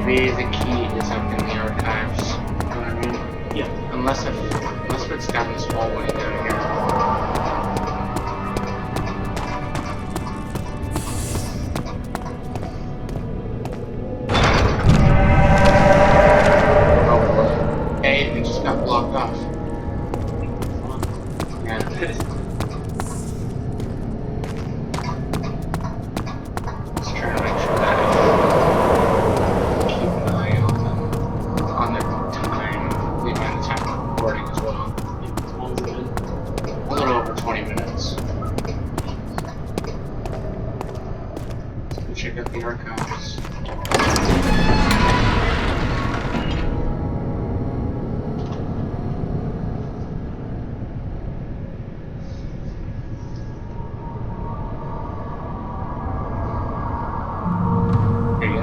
maybe the key is up in the archives. You know what I mean? Yeah. Unless it's down this hallway down here. Blocked off. Yeah. Let's try to make sure that keep an eye on the time, the amount of time we're recording as well. A little over 20 minutes. Let's check out the archives.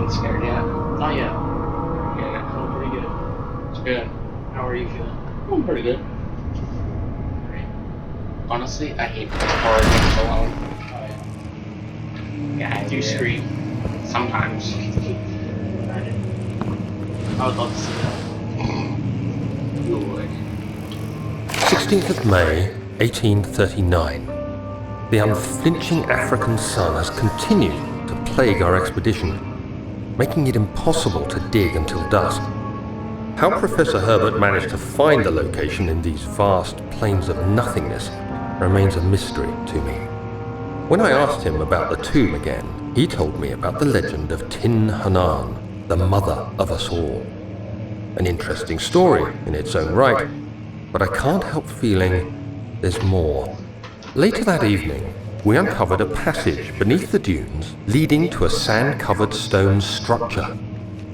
Scared yet? Not yet. Yeah, feeling pretty good. It's good. How are you feeling? I'm pretty good. Great. Honestly, I hate horror games alone. Yeah, I do scream. Sometimes. I would love to see that. You would. 16th of May, 1839. The unflinching African sun has continued to plague our expedition, making it impossible to dig until dusk. How Professor Herbert managed to find the location in these vast plains of nothingness remains a mystery to me. When I asked him about the tomb again, he told me about the legend of Tin Hanan, the mother of us all. An interesting story in its own right, but I can't help feeling there's more. Later that evening, we uncovered a passage beneath the dunes leading to a sand-covered stone structure.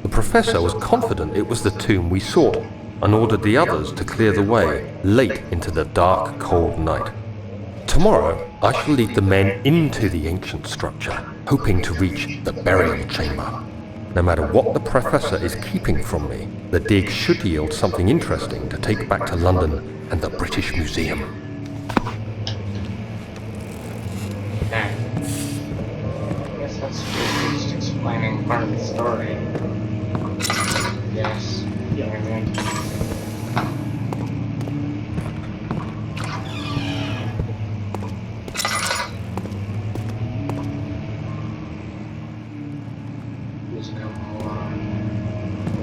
The professor was confident it was the tomb we sought and ordered the others to clear the way late into the dark, cold night. Tomorrow, I shall lead the men into the ancient structure, hoping to reach the burial chamber. No matter what the professor is keeping from me, the dig should yield something interesting to take back to London and the British Museum. Okay. I guess that's just explaining part of the story. Yes. Yeah. I mean. There's no more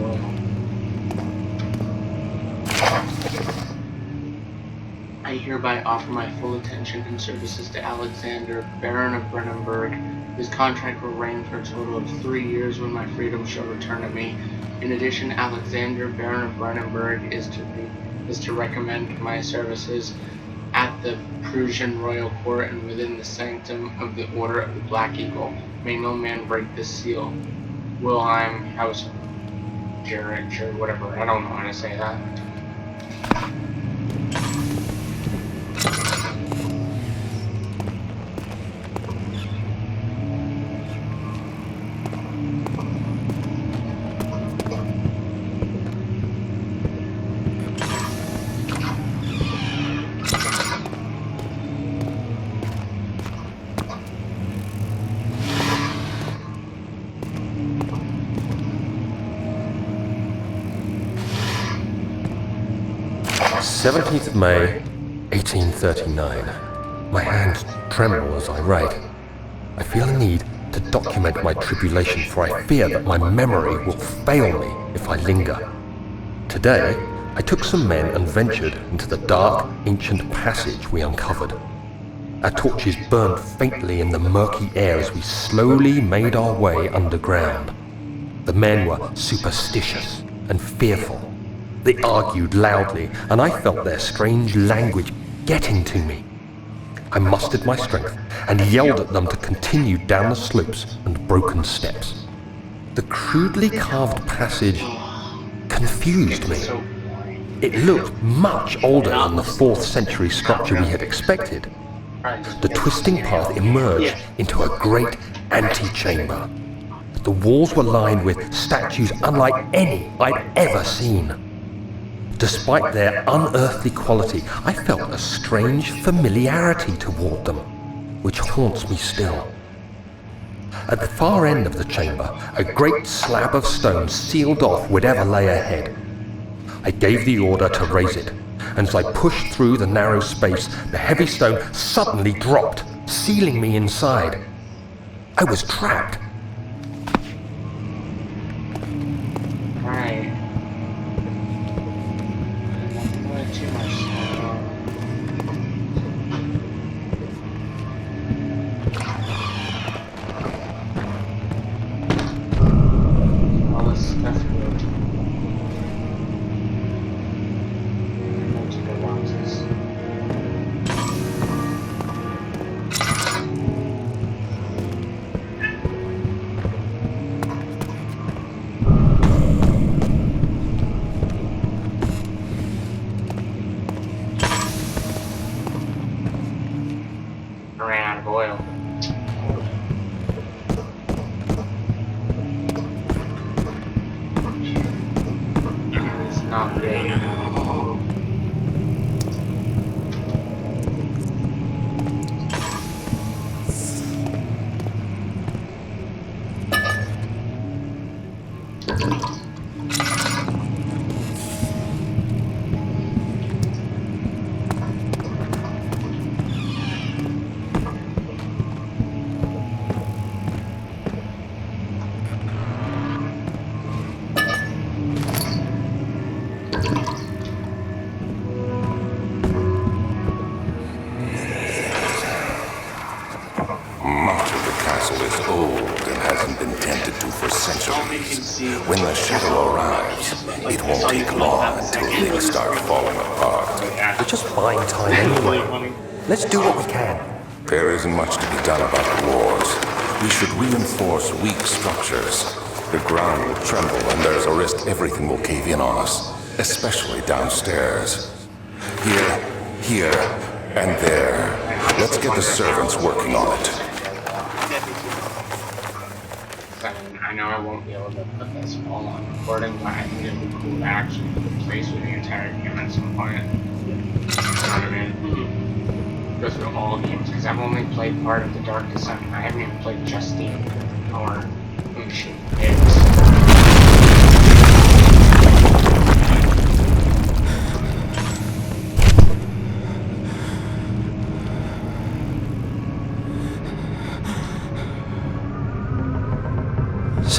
oil. I hereby offer my full attention and services to Alexander, Baron of Brennenburg, whose contract will reign for a total of 3 years when my freedom shall return to me. In addition, Alexander, Baron of Brennenburg, is to recommend my services at the Prussian royal court and within the sanctum of the Order of the Black Eagle. May no man break this seal. Wilhelm House Gerrich, or whatever. I don't know how to say that. th of May, 1839. My hands tremble as I write. I feel a need to document my tribulation, for I fear that my memory will fail me if I linger. Today, I took some men and ventured into the dark, ancient passage we uncovered. Our torches burned faintly in the murky air as we slowly made our way underground. The men were superstitious and fearful. They argued loudly, and I felt their strange language getting to me. I mustered my strength and yelled at them to continue down the slopes and broken steps. The crudely carved passage confused me. It looked much older than the 4th century structure we had expected. The twisting path emerged into a great antechamber. The walls were lined with statues unlike any I'd ever seen. Despite their unearthly quality, I felt a strange familiarity toward them, which haunts me still. At the far end of the chamber, a great slab of stone sealed off whatever lay ahead. I gave the order to raise it, and as I pushed through the narrow space, the heavy stone suddenly dropped, sealing me inside. I was trapped. Right. I'm going too much now. All this stuff will to the boxes. I ran out of oil. It's not good. 'Much of the castle is old and hasn't been tended to for centuries. When the shadow arrives, it won't take long until things start falling apart. We're just buying time anyway. Let's do what we can. There isn't much to be done about the wars. We should reinforce weak structures. The ground will tremble and there's a risk everything will cave in on us, especially downstairs. Here, and there. Let's get the servants working on it. I know I won't be able to put this all on recording, but I think it'd be cool to actually play through the entire game at some point. You know what I mean? Go through all games, because I've only played part of the Dark Descent. I haven't even played just the hour machine pigs.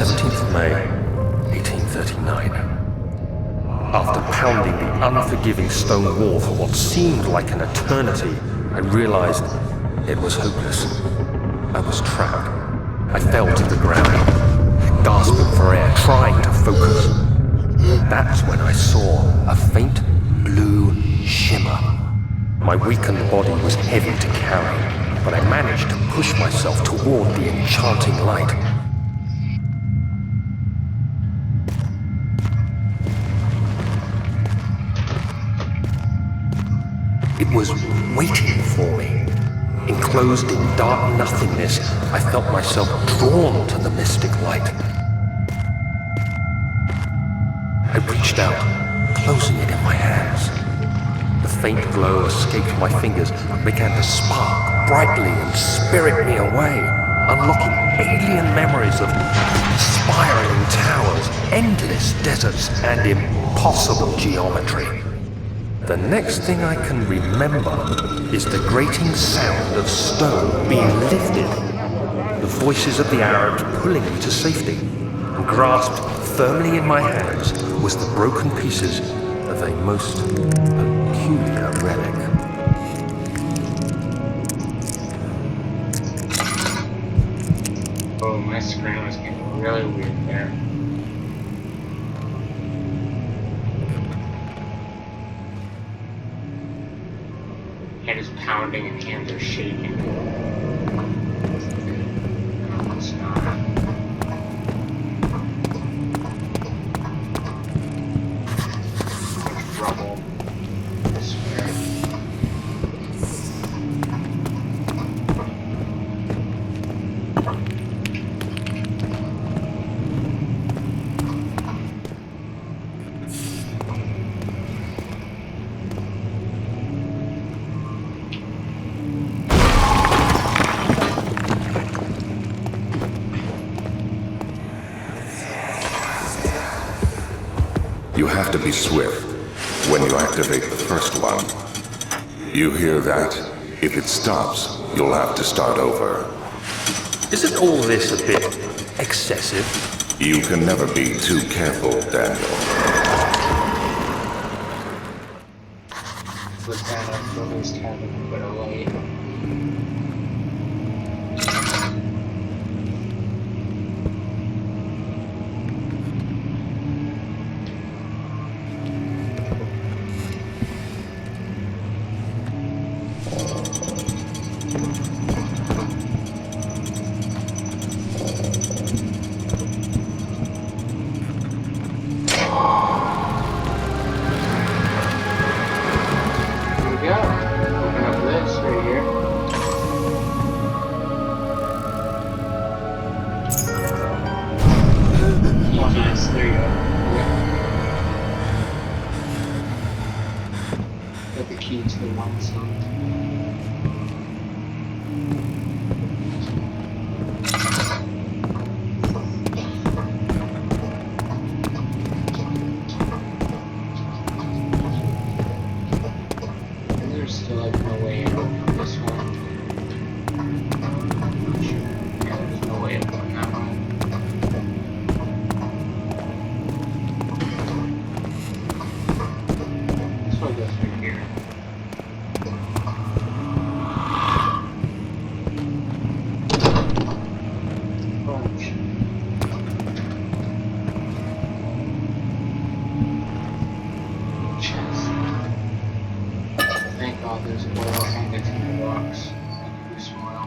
17th of May, 1839. After pounding the unforgiving stone wall for what seemed like an eternity, I realized it was hopeless. I was trapped. I fell to the ground, gasping for air, trying to focus. That's when I saw a faint blue shimmer. My weakened body was heavy to carry, but I managed to push myself toward the enchanting light. It was waiting for me. Enclosed in dark nothingness, I felt myself drawn to the mystic light. I reached out, closing it in my hands. The faint glow escaped my fingers and began to spark brightly and spirit me away, unlocking alien memories of spiraling towers, endless deserts, and impossible geometry. The next thing I can remember is the grating sound of stone being lifted, the voices of the Arabs pulling me to safety, and grasped firmly in my hands was the broken pieces of a most peculiar relic. Oh, my screen was getting really weird there. Head is pounding and hands are shaking. No, it's not. There's rubble. I swear. You have to be swift when you activate the first one. You hear that? If it stops, you'll have to start over. Isn't all this a bit excessive? You can never be too careful, Daniel. Put that up for this cabin a bit of light. Here we go. Open up this right here. Oh, nice. There you go. Yeah. Got the key to the one side. And there's still like no way out from this one. Yeah, there's no way out from that one. This one goes right here. Bunch. Chest. Thank God there's oil and it's in the box. I can use some oil.